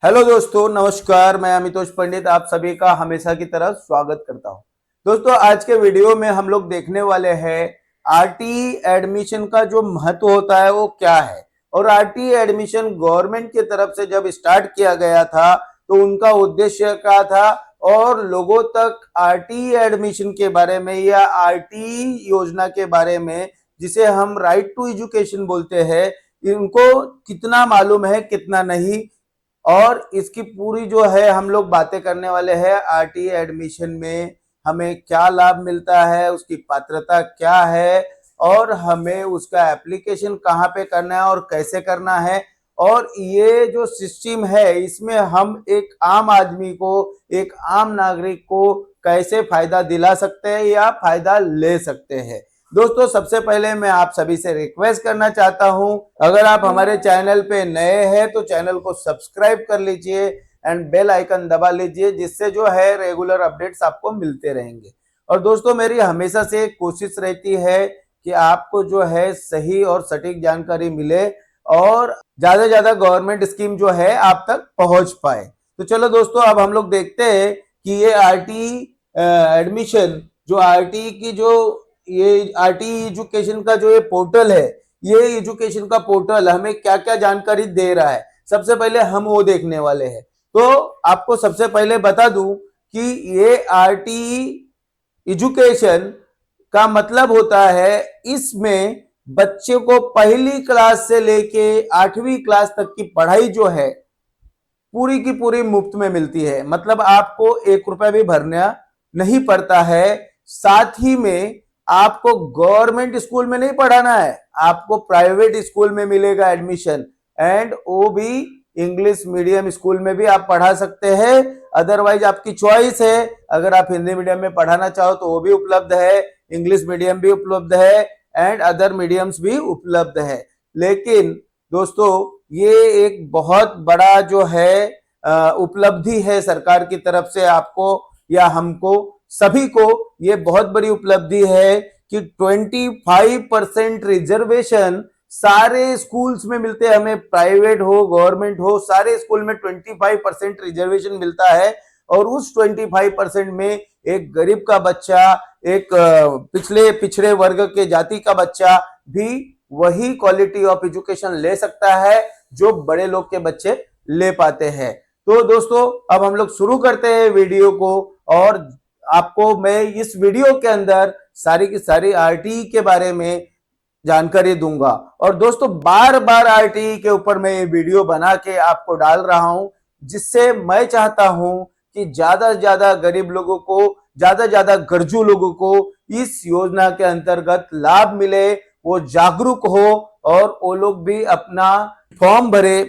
Hello दोस्तों, नमस्कार। मैं अमितोष पंडित आप सभी का हमेशा की तरह स्वागत करता हूं। दोस्तों, आज के वीडियो में हम लोग देखने वाले हैं आरटी एडमिशन का जो महत्व होता है वो क्या है, और आरटी एडमिशन गवर्नमेंट की तरफ से जब स्टार्ट किया गया था तो उनका उद्देश्य क्या था, और लोगों तक आरटी एडमिशन के बारे में या आरटी योजना के बारे में, जिसे हम राइट टू एजुकेशन बोलते हैं, इनको कितना मालूम है कितना नहीं, और इसकी पूरी जो है हम लोग बातें करने वाले हैं। आरटी एडमिशन में हमें क्या लाभ मिलता है, उसकी पात्रता क्या है, और हमें उसका एप्लीकेशन कहाँ पे करना है और कैसे करना है, और ये जो सिस्टम है इसमें हम एक आम आदमी को, एक आम नागरिक को कैसे फायदा दिला सकते हैं या फायदा ले सकते हैं। दोस्तों, सबसे पहले मैं आप सभी से रिक्वेस्ट करना चाहता हूं, अगर आप हमारे चैनल पे नए हैं तो चैनल को सब्सक्राइब कर लीजिए एंड बेल आइकन दबा लीजिए, जिससे जो है रेगुलर अपडेट्स आपको मिलते रहेंगे। और दोस्तों, मेरी हमेशा से कोशिश रहती है कि आपको जो है सही और सटीक जानकारी मिले और ज्यादा से ज्यादा गवर्नमेंट स्कीम जो है आप तक पहुंच पाए। तो चलो दोस्तों, अब हम लोग देखते हैं कि ये आरटी एडमिशन, जो आरटी की जो ये आरटी एजुकेशन का जो ये पोर्टल है, ये एजुकेशन का पोर्टल हमें क्या क्या जानकारी दे रहा है, सबसे पहले हम वो देखने वाले हैं। तो आपको सबसे पहले बता दूं कि ये आरटी एजुकेशन का मतलब होता है, इसमें बच्चे को पहली क्लास से लेके 8वीं क्लास तक की पढ़ाई जो है पूरी की पूरी मुफ्त में मिलती है। मतलब आपको 1 रुपया भी भरना नहीं पड़ता है। साथ ही में आपको गवर्नमेंट स्कूल में नहीं पढ़ाना है, आपको प्राइवेट स्कूल में मिलेगा एडमिशन, एंड वो भी इंग्लिश मीडियम स्कूल में भी आप पढ़ा सकते हैं। अदरवाइज आपकी चॉइस है, अगर आप हिंदी मीडियम में पढ़ाना चाहो तो वो भी उपलब्ध है, इंग्लिश मीडियम भी उपलब्ध है, एंड अदर मीडियम्स भी उपलब्ध है। लेकिन दोस्तों, ये एक बहुत बड़ा जो है उपलब्धि है सरकार की तरफ से, आपको या हमको सभी को ये बहुत बड़ी उपलब्धि है कि 25% रिजर्वेशन सारे स्कूल्स में मिलते हैं। हमें प्राइवेट हो गवर्नमेंट हो, सारे स्कूल में 25% रिजर्वेशन मिलता है। और उस 25% में एक गरीब का बच्चा, एक पिछड़े वर्ग के जाति का बच्चा भी वही क्वालिटी ऑफ एजुकेशन ले सकता है जो बड़े लोग के बच्चे ले पाते हैं। तो दोस्तों, अब हम लोग शुरू करते हैं वीडियो को, और आपको मैं इस वीडियो के अंदर सारी की सारी आरटी के बारे में जानकारी दूंगा। और दोस्तों, बार बार आरटी के ऊपर मैं ये वीडियो बना के आपको डाल रहा हूं, जिससे मैं चाहता हूं कि ज्यादा से ज्यादा गरीब लोगों को, ज्यादा से ज्यादा गरजू लोगों को इस योजना के अंतर्गत लाभ मिले, वो जागरूक हो, और वो लोग भी अपना फॉर्म भरे,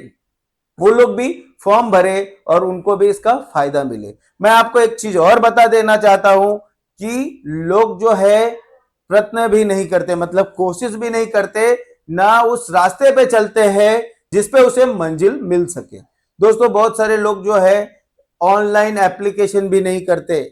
वो लोग भी फॉर्म भरे और उनको भी इसका फायदा मिले। मैं आपको एक चीज और बता देना चाहता हूं कि लोग जो है प्रयत्न भी नहीं करते, मतलब कोशिश भी नहीं करते, ना उस रास्ते पे चलते हैं जिसपे उसे मंजिल मिल सके। दोस्तों, बहुत सारे लोग जो है ऑनलाइन एप्लीकेशन भी नहीं करते,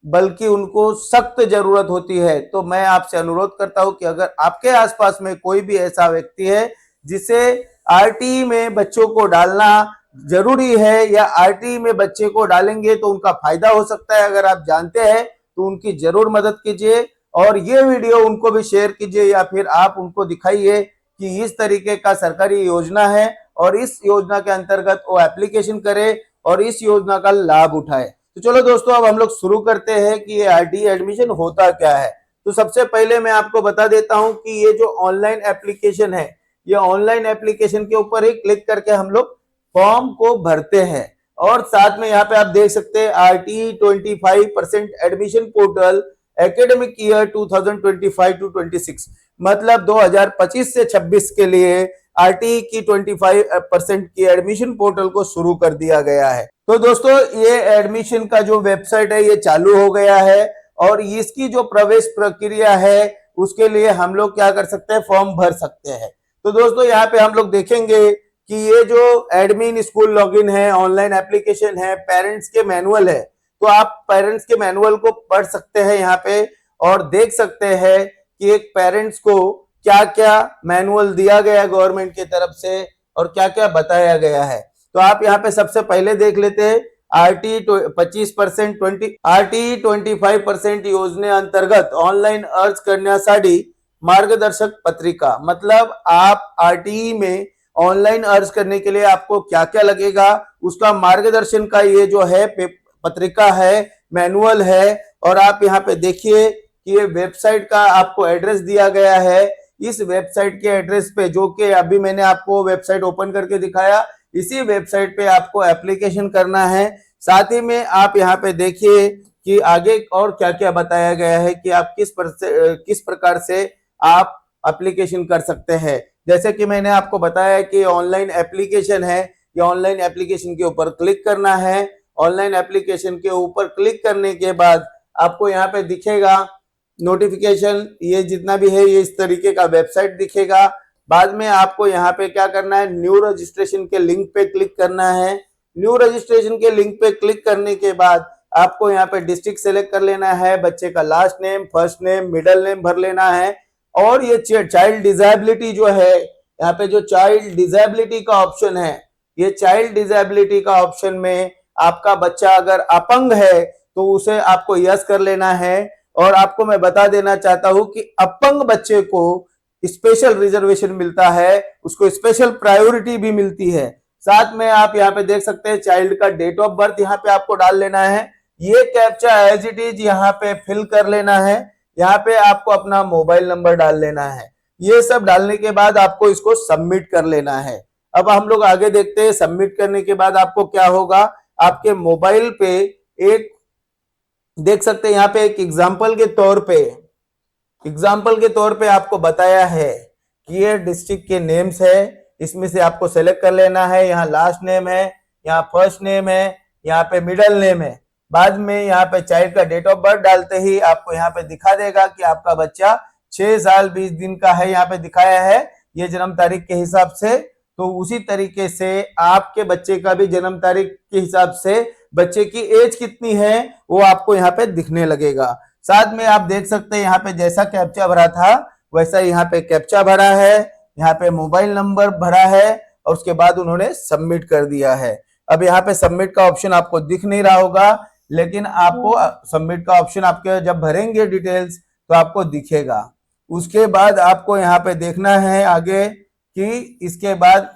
बल्कि उनको सख्त जरूरत होती है। तो मैं आपसे अनुरोध करता हूं कि अगर आपके आसपास में कोई भी ऐसा व्यक्ति है जिसे आरटी में बच्चों को डालना जरूरी है, या आरटी में बच्चे को डालेंगे तो उनका फायदा हो सकता है, अगर आप जानते हैं तो उनकी जरूर मदद कीजिए, और ये वीडियो उनको भी शेयर कीजिए, या फिर आप उनको दिखाइए कि इस तरीके का सरकारी योजना है और इस योजना के अंतर्गत वो एप्लीकेशन करे और इस योजना का लाभ उठाए। तो चलो दोस्तों, अब हम लोग शुरू करते हैं कि ये आरटी एडमिशन होता क्या है। तो सबसे पहले मैं आपको बता देता हूं कि ये जो ऑनलाइन एप्लीकेशन है, ये ऑनलाइन एप्लीकेशन के ऊपर ही क्लिक करके हम लोग फॉर्म को भरते हैं। और साथ में यहाँ पे आप देख सकते हैं RT 25% admission portal academic year 2025 to 26, मतलब 2025 से 26 के लिए आरटी की 25% की एडमिशन पोर्टल को शुरू कर दिया गया है। तो दोस्तों, ये एडमिशन का जो वेबसाइट है ये चालू हो गया है, और इसकी जो प्रवेश प्रक्रिया है उसके लिए हम लोग क्या कर सकते हैं, फॉर्म भर सकते हैं। तो दोस्तों, यहाँ पे हम लोग देखेंगे कि ये जो एडमिन स्कूल लॉगिन है, ऑनलाइन एप्लीकेशन है, पेरेंट्स के मैनुअल है। तो आप पेरेंट्स के मैनुअल को पढ़ सकते हैं यहाँ पे, और देख सकते हैं कि एक पेरेंट्स को क्या क्या मैनुअल दिया गया गवर्नमेंट की तरफ से और क्या क्या बताया गया है। तो आप यहाँ पे सबसे पहले देख लेते हैं आरटी 25% 25% योजनेअंतर्गत ऑनलाइन अर्ज करण्यासाठी मार्गदर्शक पत्रिका। मतलब आप आरटीई में ऑनलाइन अर्ज करने के लिए आपको क्या क्या लगेगा उसका मार्गदर्शन का ये जो है पत्रिका है, मैनुअल है। और आप यहाँ पे देखिए कि ये वेबसाइट का आपको एड्रेस दिया गया है। इस वेबसाइट के एड्रेस पे, जो कि अभी मैंने आपको वेबसाइट ओपन करके दिखाया, इसी वेबसाइट पे आपको एप्लीकेशन करना है। साथ ही में आप यहाँ पे देखिए कि आगे और क्या क्या बताया गया है कि आप किस प्रकार से आप एप्लीकेशन कर सकते हैं। जैसे कि मैंने आपको बताया कि ऑनलाइन एप्लीकेशन है, ये ऑनलाइन एप्लीकेशन के ऊपर क्लिक करना है। ऑनलाइन एप्लीकेशन के ऊपर क्लिक करने के बाद आपको यहाँ पे दिखेगा नोटिफिकेशन, ये जितना भी है ये इस तरीके का वेबसाइट दिखेगा। बाद में आपको यहाँ पे क्या करना है, न्यू रजिस्ट्रेशन के लिंक पे क्लिक करना है। न्यू रजिस्ट्रेशन के लिंक पे क्लिक करने के बाद आपको यहाँ पे डिस्ट्रिक्ट सेलेक्ट कर लेना है, बच्चे का last name, first name, middle name भर लेना है। और ये चाइल्ड डिसेबिलिटी जो है, यहाँ पे जो चाइल्ड डिसेबिलिटी का ऑप्शन है, ये चाइल्ड डिसेबिलिटी का ऑप्शन में आपका बच्चा अगर अपंग है तो उसे आपको यस कर लेना है। और आपको मैं बता देना चाहता हूं कि अपंग बच्चे को स्पेशल रिजर्वेशन मिलता है, उसको स्पेशल प्रायोरिटी भी मिलती है। साथ में आप यहाँ पे देख सकते हैं चाइल्ड का डेट ऑफ बर्थ यहाँ पे आपको डाल लेना है। ये कैप्चा एज इट इज यहाँ पे फिल कर लेना है। यहाँ पे आपको अपना मोबाइल नंबर डाल लेना है। ये सब डालने के बाद आपको इसको सबमिट कर लेना है। अब हम लोग आगे देखते हैं। सबमिट करने के बाद आपको क्या होगा, आपके मोबाइल पे एक देख सकते हैं यहाँ पे एक एग्जाम्पल के तौर पे आपको बताया है कि ये डिस्ट्रिक्ट के नेम्स है, इसमें से आपको सेलेक्ट कर लेना है। यहाँ लास्ट नेम है, यहाँ फर्स्ट नेम है, यहाँ पे मिडिल नेम है। बाद में यहाँ पे चाइल्ड का डेट ऑफ बर्थ डालते ही आपको यहाँ पे दिखा देगा कि आपका बच्चा 6 साल 20 दिन का है, यहाँ पे दिखाया है ये जन्म तारीख के हिसाब से। तो उसी तरीके से आपके बच्चे का भी जन्म तारीख के हिसाब से बच्चे की एज कितनी है वो आपको यहाँ पे दिखने लगेगा। साथ में आप देख सकते हैं यहाँ पे जैसा कैप्चा भरा था वैसा यहाँ पे कैप्चा भरा है, यहाँ पे मोबाइल नंबर भरा है और उसके बाद उन्होंने सबमिट कर दिया है। अब यहाँ पे सबमिट का ऑप्शन आपको दिख नहीं रहा होगा, लेकिन आपको सबमिट का ऑप्शन आपके जब भरेंगे डिटेल्स तो आपको दिखेगा। उसके बाद आपको यहाँ पे देखना है आगे कि इसके बाद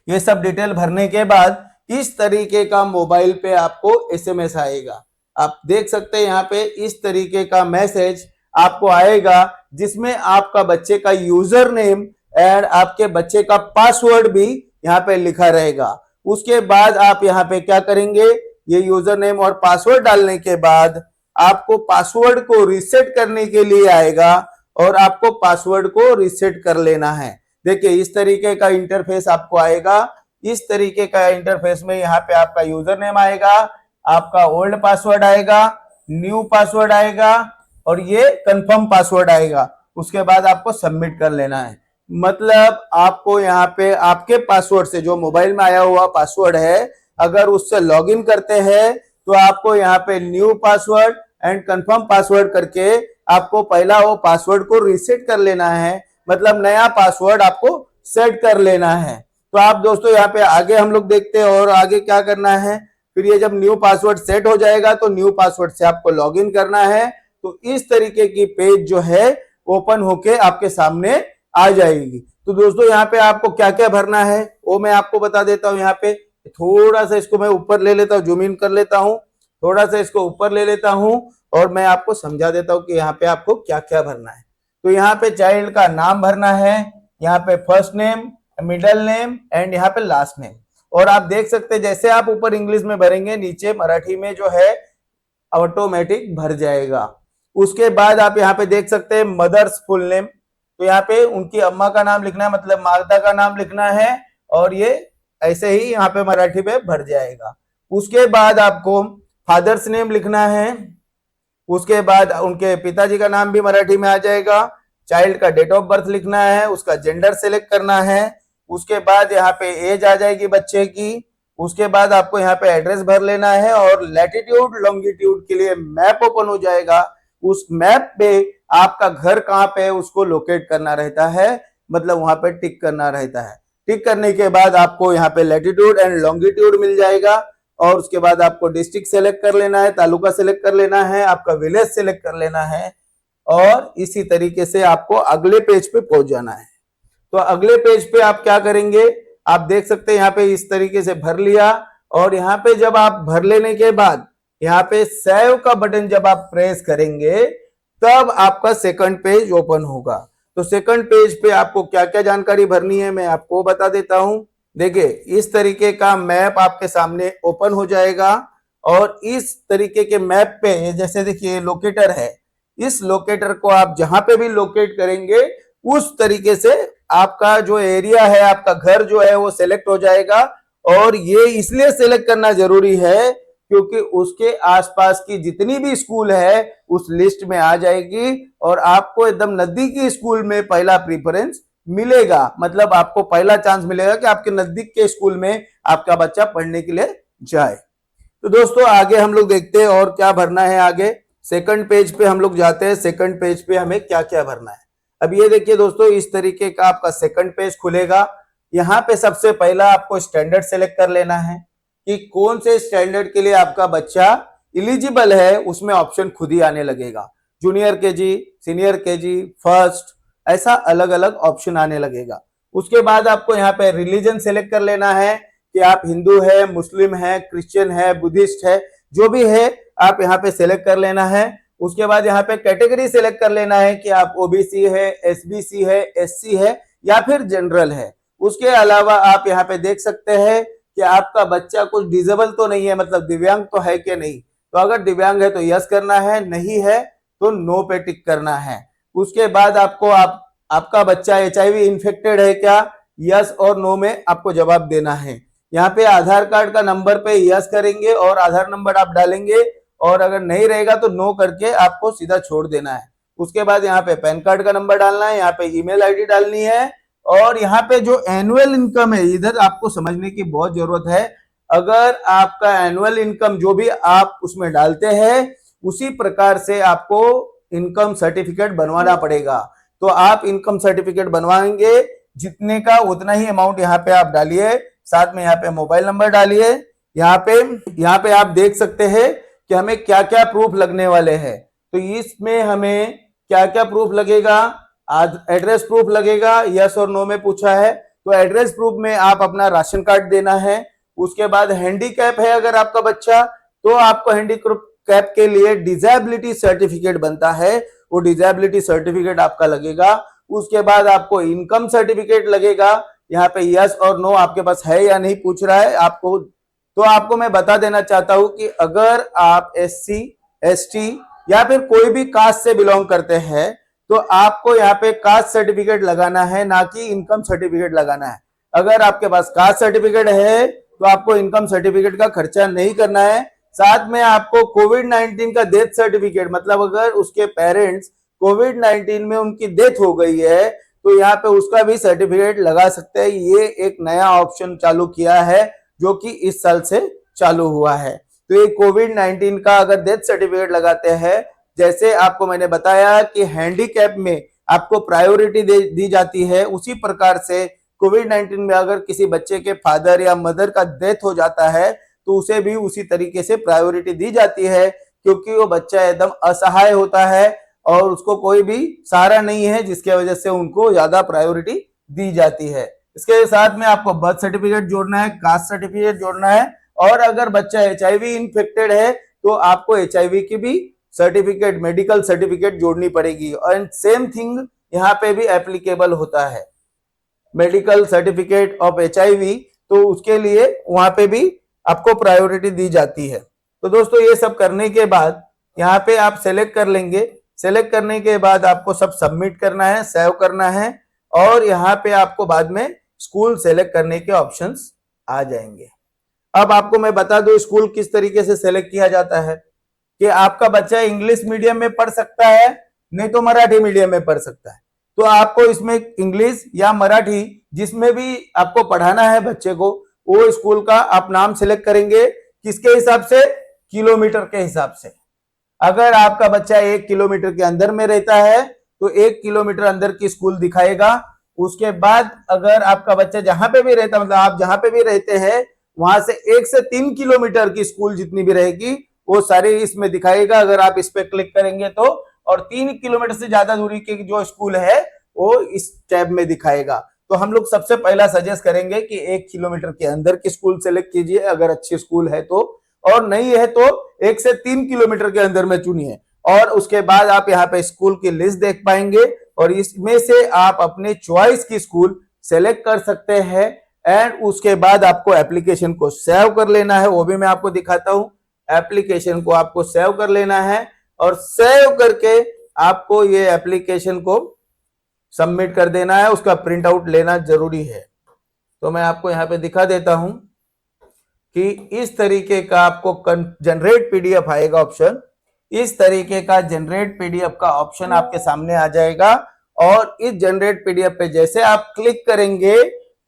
ये सब डिटेल भरने के बाद इस तरीके का मोबाइल पे आपको एसएमएस आएगा। आप देख सकते हैं यहाँ पे इस तरीके का मैसेज आपको आएगा जिसमें आपका बच्चे का यूजर नेम एंड आपके बच्चे का पासवर्ड भी यहाँ पे लिखा रहेगा। उसके बाद आप यहाँ पे क्या करेंगे, ये यूजर नेम और पासवर्ड डालने के बाद आपको पासवर्ड को रीसेट करने के लिए आएगा और आपको पासवर्ड को रीसेट कर लेना है। देखिए इस तरीके का इंटरफेस आपको आएगा। इस तरीके का इंटरफेस में यहाँ पे आपका यूजर नेम आएगा, आपका ओल्ड पासवर्ड आएगा, न्यू पासवर्ड आएगा और ये कंफर्म पासवर्ड आएगा। उसके बाद आपको सबमिट कर लेना है। मतलब आपको यहाँ पे आपके पासवर्ड से, जो मोबाइल में आया हुआ पासवर्ड है, अगर उससे लॉगिन करते हैं तो आपको यहाँ पे new password and confirm password करके आपको पहला वो पासवर्ड को रीसेट कर लेना है, मतलब नया पासवर्ड आपको सेट कर लेना है। तो आप दोस्तों यहाँ पे आगे हम लोग देखते हैं और आगे क्या करना है। फिर ये जब न्यू पासवर्ड सेट हो जाएगा तो न्यू पासवर्ड से आपको लॉगिन करना है। तो इस तरीके की पेज जो है ओपन होके आपके सामने आ जाएगी। तो दोस्तों यहाँ पे आपको क्या क्या भरना है वो मैं आपको बता देता हूँ। यहाँ पे थोड़ा सा इसको मैं ऊपर ले लेता हूँ, जूम इन कर लेता हूँ, थोड़ा सा इसको ऊपर ले लेता हूँ और मैं आपको समझा देता हूँ कि यहाँ पे आपको क्या क्या भरना है। तो यहाँ पे चाइल्ड का नाम भरना है, यहाँ पे first name, middle name and यहाँ पे लास्ट नेम। और आप देख सकते हैं जैसे आप ऊपर इंग्लिश में भरेंगे नीचे मराठी में जो है ऑटोमेटिक भर जाएगा। उसके बाद आप यहाँ पे देख सकते हैं मदर्स फुल नेम, तो यहाँ पे उनकी अम्मा का नाम लिखना है, मतलब माता का नाम लिखना है और ये ऐसे ही यहाँ पे मराठी में भर जाएगा। उसके बाद आपको फादर्स नेम लिखना है, उसके बाद उनके पिताजी का नाम भी मराठी में आ जाएगा। चाइल्ड का डेट ऑफ बर्थ लिखना है, उसका जेंडर सेलेक्ट करना है। उसके बाद यहाँ पे एज आ जाएगी बच्चे की। उसके बाद आपको यहाँ पे एड्रेस भर लेना है और लैटिट्यूड लॉन्गिट्यूड के लिए मैप ओपन हो जाएगा। उस मैप पे आपका घर कहाँ पे है उसको लोकेट करना रहता है, मतलब वहां पे टिक करना रहता है। टिक करने के बाद आपको यहाँ पे लैटिट्यूड एंड लॉन्गिट्यूड मिल जाएगा और उसके बाद आपको डिस्ट्रिक्ट सेलेक्ट कर लेना है, तालुका सेलेक्ट कर लेना है, आपका विलेज सेलेक्ट कर लेना है और इसी तरीके से आपको अगले पेज पे पहुंच जाना है। तो अगले पेज पे आप क्या करेंगे, आप देख सकते हैं यहाँ पे इस तरीके से भर लिया और यहाँ पे जब आप भर लेने के बाद यहाँ पे सेव का बटन जब आप प्रेस करेंगे तब आपका सेकंड पेज ओपन होगा। तो सेकंड पेज पे आपको क्या क्या जानकारी भरनी है मैं आपको बता देता हूं। देखिए इस तरीके का मैप आपके सामने ओपन हो जाएगा और इस तरीके के मैप पे जैसे देखिए लोकेटर है, इस लोकेटर को आप जहां पे भी लोकेट करेंगे उस तरीके से आपका जो एरिया है, आपका घर जो है वो सिलेक्ट हो जाएगा। और ये इसलिए सिलेक्ट करना जरूरी है क्योंकि उसके आसपास की जितनी भी स्कूल है उस लिस्ट में आ जाएगी और आपको एकदम नजदीकी स्कूल में पहला प्रीफरेंस मिलेगा, मतलब आपको पहला चांस मिलेगा कि आपके नजदीक के स्कूल में आपका बच्चा पढ़ने के लिए जाए। तो दोस्तों आगे हम लोग देखते हैं और क्या भरना है। आगे सेकंड पेज पे हम लोग जाते हैं, सेकंड पेज पे हमें क्या क्या भरना है। अब ये देखिए दोस्तों इस तरीके का आपका सेकंड पेज खुलेगा। यहाँ पे सबसे पहला आपको स्टैंडर्ड सेलेक्ट कर लेना है कि कौन से स्टैंडर्ड के लिए आपका बच्चा इलिजिबल है, उसमें ऑप्शन खुद ही आने लगेगा। Junior KG, senior KG, first, ऐसा अलग अलग ऑप्शन आने लगेगा। उसके बाद आपको यहाँ पे रिलीजन सेलेक्ट कर लेना है कि आप हिंदू है, मुस्लिम है, क्रिश्चियन है, बुद्धिस्ट है, जो भी है आप यहाँ पे सेलेक्ट कर लेना है। उसके बाद यहाँ पे कैटेगरी सेलेक्ट कर लेना है कि आप ओबीसी है, एसबीसी है, एससी है या फिर जनरल है। उसके अलावा आप यहाँ पे देख सकते हैं कि आपका बच्चा कुछ डिसेबल तो नहीं है, मतलब दिव्यांग तो है कि नहीं। तो अगर दिव्यांग है तो यस करना है, नहीं है तो नो पे टिक करना है। उसके बाद आपको आपका बच्चा एचआईवी इन्फेक्टेड है क्या, यस और नो में आपको जवाब देना है। यहाँ पे आधार कार्ड का नंबर पे यस करेंगे और आधार नंबर आप डालेंगे और अगर नहीं रहेगा तो नो करके आपको सीधा छोड़ देना है। उसके बाद यहाँ पे पैन कार्ड का नंबर डालना है, यहाँ पे ईमेल आईडी डालनी है और यहाँ पे जो एनुअल इनकम है इधर आपको समझने की बहुत जरूरत है। अगर आपका एनुअल इनकम जो भी आप उसमें डालते हैं उसी प्रकार से आपको इनकम सर्टिफिकेट बनवाना पड़ेगा। तो आप इनकम सर्टिफिकेट बनवाएंगे जितने का उतना ही अमाउंट यहाँ पे आप डालिए, साथ में यहाँ पे मोबाइल नंबर डालिए। यहाँ पे आप देख सकते हैं कि हमें क्या क्या प्रूफ लगने वाले हैं। तो इसमें हमें क्या क्या प्रूफ लगेगा, एड्रेस प्रूफ लगेगा, यस और नो में पूछा है। तो एड्रेस प्रूफ में आप अपना राशन कार्ड देना है। उसके बाद हैंडीकैप है अगर आपका बच्चा तो आपको हैंडीकैप के लिए डिसेबिलिटी सर्टिफिकेट बनता है, वो डिसेबिलिटी सर्टिफिकेट आपका लगेगा। उसके बाद आपको इनकम सर्टिफिकेट लगेगा। यहाँ पे यस और नो आपके पास है या नहीं पूछ रहा है आपको। तो आपको मैं बता देना चाहता हूं कि अगर आप एससी, एसटी या फिर कोई भी कास्ट से बिलोंग करते हैं तो आपको यहाँ पे कास्ट सर्टिफिकेट लगाना है, ना कि इनकम सर्टिफिकेट लगाना है। अगर आपके पास कास्ट सर्टिफिकेट है तो आपको इनकम सर्टिफिकेट का खर्चा नहीं करना है। साथ में आपको कोविड-19 का डेथ सर्टिफिकेट, मतलब अगर उसके पेरेंट्स कोविड-19 में उनकी डेथ हो गई है तो यहाँ पे उसका भी सर्टिफिकेट लगा सकते हैं। ये एक नया ऑप्शन चालू किया है जो कि इस साल से चालू हुआ है। तो ये कोविड-19 का अगर डेथ सर्टिफिकेट लगाते हैं, जैसे आपको मैंने बताया कि हैंडीकैप में आपको प्रायोरिटी दी जाती है, उसी प्रकार से कोविड-19 में अगर किसी बच्चे के फादर या मदर का डेथ हो जाता है तो उसे भी उसी तरीके से प्रायोरिटी दी जाती है, क्योंकि वो बच्चा एकदम असहाय होता है और उसको कोई भी सहारा नहीं है, जिसके वजह से उनको ज्यादा प्रायोरिटी दी जाती है। इसके साथ में आपको बर्थ सर्टिफिकेट जोड़ना है, कास्ट सर्टिफिकेट जोड़ना है और अगर बच्चा एचआईवी इन्फेक्टेड है तो आपको एचआईवी की भी सर्टिफिकेट, मेडिकल सर्टिफिकेट जोड़नी पड़ेगी। और सेम थिंग यहाँ पे भी एप्लीकेबल होता है, मेडिकल सर्टिफिकेट ऑफ एचआईवी, तो उसके लिए वहां पे भी आपको प्रायोरिटी दी जाती है। तो दोस्तों ये सब करने के बाद यहाँ पे आप सेलेक्ट कर लेंगे। सेलेक्ट करने के बाद आपको सब सबमिट करना है, सेव करना है और यहाँ पे आपको बाद में स्कूल सेलेक्ट करने के ऑप्शंस आ जाएंगे। अब आपको मैं बता दूं स्कूल किस तरीके से सेलेक्ट किया जाता है कि आपका बच्चा इंग्लिश मीडियम में पढ़ सकता है, नहीं तो मराठी मीडियम में पढ़ सकता है। तो आपको इसमें इंग्लिश या मराठी जिसमें भी आपको पढ़ाना है बच्चे को, वो स्कूल का आप नाम सेलेक्ट करेंगे। किसके हिसाब से? किलोमीटर के हिसाब से। अगर आपका बच्चा 1 किलोमीटर के अंदर में रहता है तो 1 किलोमीटर अंदर की स्कूल दिखाएगा। उसके बाद अगर आपका बच्चा जहां पे भी रहता, मतलब आप जहां पे भी रहते हैं वहां से 1 से 3 किलोमीटर की स्कूल जितनी भी रहेगी वो सारी इसमें दिखाएगा अगर आप इस पे क्लिक करेंगे तो। और 3 किलोमीटर से ज्यादा दूरी की जो स्कूल है वो इस टैब में दिखाएगा। तो हम लोग सबसे पहला सजेस्ट करेंगे कि 1 किलोमीटर के अंदर की स्कूल सेलेक्ट कीजिए अगर अच्छी स्कूल है तो, और नहीं है तो 1 से 3 किलोमीटर के अंदर में चुनिए। और उसके बाद आप यहाँ पे स्कूल की लिस्ट देख पाएंगे और इसमें से आप अपने चॉइस की स्कूल सेलेक्ट कर सकते हैं। एंड उसके बाद आपको एप्लीकेशन को सेव कर लेना है, वो भी मैं आपको दिखाता हूं। एप्लीकेशन को आपको सेव कर लेना है और सेव करके आपको ये एप्लीकेशन को सबमिट कर देना है, उसका प्रिंट आउट लेना जरूरी है। तो मैं आपको यहाँ पे दिखा देता हूं कि इस तरीके का आपको जनरेट पीडीएफ आएगा ऑप्शन। इस तरीके का जनरेट पीडीएफ का ऑप्शन आपके सामने आ जाएगा और इस जनरेट पीडीएफ पे जैसे आप क्लिक करेंगे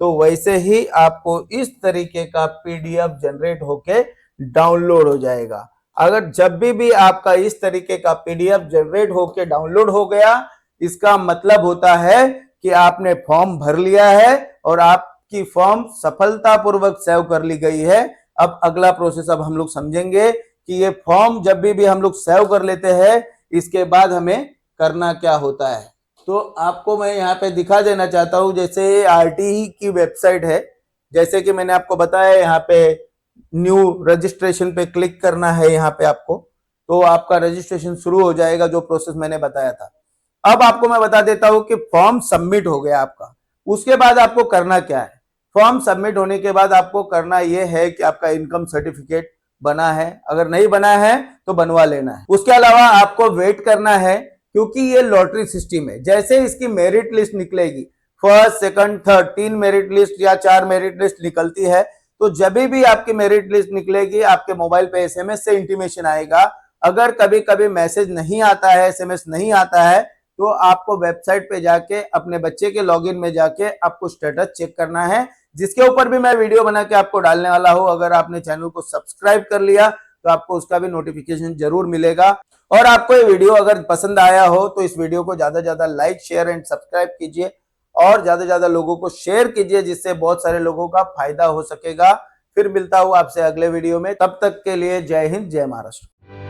तो वैसे ही आपको इस तरीके का पीडीएफ जनरेट होके डाउनलोड हो जाएगा। अगर जब भी आपका इस तरीके का पीडीएफ जनरेट होके डाउनलोड हो गया, इसका मतलब होता है कि आपने फॉर्म भर लिया है और आपकी फॉर्म सफलतापूर्वक सेव कर ली गई है। अब अगला प्रोसेस अब हम लोग समझेंगे कि ये फॉर्म जब भी हम लोग सेव कर लेते हैं इसके बाद हमें करना क्या होता है। तो आपको मैं यहाँ पे दिखा देना चाहता हूँ, जैसे आरटीई की वेबसाइट है, जैसे कि मैंने आपको बताया यहाँ पे न्यू रजिस्ट्रेशन पे क्लिक करना है यहाँ पे आपको, तो आपका रजिस्ट्रेशन शुरू हो जाएगा जो प्रोसेस मैंने बताया था। अब आपको मैं बता देता हूँ कि फॉर्म सबमिट हो गया आपका। उसके बाद आपको करना क्या है। फॉर्म सबमिट होने के बाद आपको करना यह है कि आपका इनकम सर्टिफिकेट बना है, अगर नहीं बना है तो बनवा लेना है। उसके अलावा आपको वेट करना है क्योंकि ये लॉटरी सिस्टम है। जैसे इसकी मेरिट लिस्ट निकलेगी, first second third 3 merit list या 4 मेरिट लिस्ट निकलती है, तो जब भी आपकी मेरिट लिस्ट निकलेगी आपके मोबाइल पे एसएमएस से इंटीमेशन आएगा। अगर कभी कभी मैसेज नहीं आता है, एसएमएस नहीं आता है, तो आपको वेबसाइट पे जाके अपने बच्चे के लॉगिन में जाके आपको स्टेटस चेक करना है, जिसके ऊपर भी मैं वीडियो बना के आपको डालने वाला हूं। अगर आपने चैनल को सब्सक्राइब कर लिया तो आपको उसका भी नोटिफिकेशन जरूर मिलेगा। और आपको ये वीडियो अगर पसंद आया हो तो इस वीडियो को ज्यादा से ज्यादा लाइक शेयर एंड सब्सक्राइब कीजिए और ज्यादा से ज्यादा लोगों को शेयर कीजिए, जिससे बहुत सारे लोगों का फायदा हो सकेगा। फिर मिलता हूं आपसे अगले वीडियो में, तब तक के लिए जय हिंद जय महाराष्ट्र।